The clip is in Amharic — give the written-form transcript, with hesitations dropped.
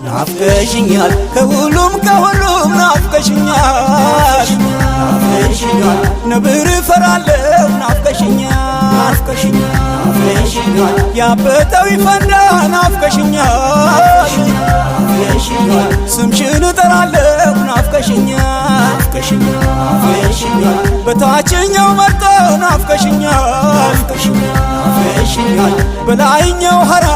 ናፍቀሽኛል ከሁሉም ናፍቀሽኛል ነብር እፈራለሁ ናፍቀሽኛል ያበጠው ይፈንዳ ናፍቀሽኛል ስምሽን እጠራለሁ ናፍቀሽኛል በታችኛው መርጦ ናፍቀሽኛል በላይኛው ሀራ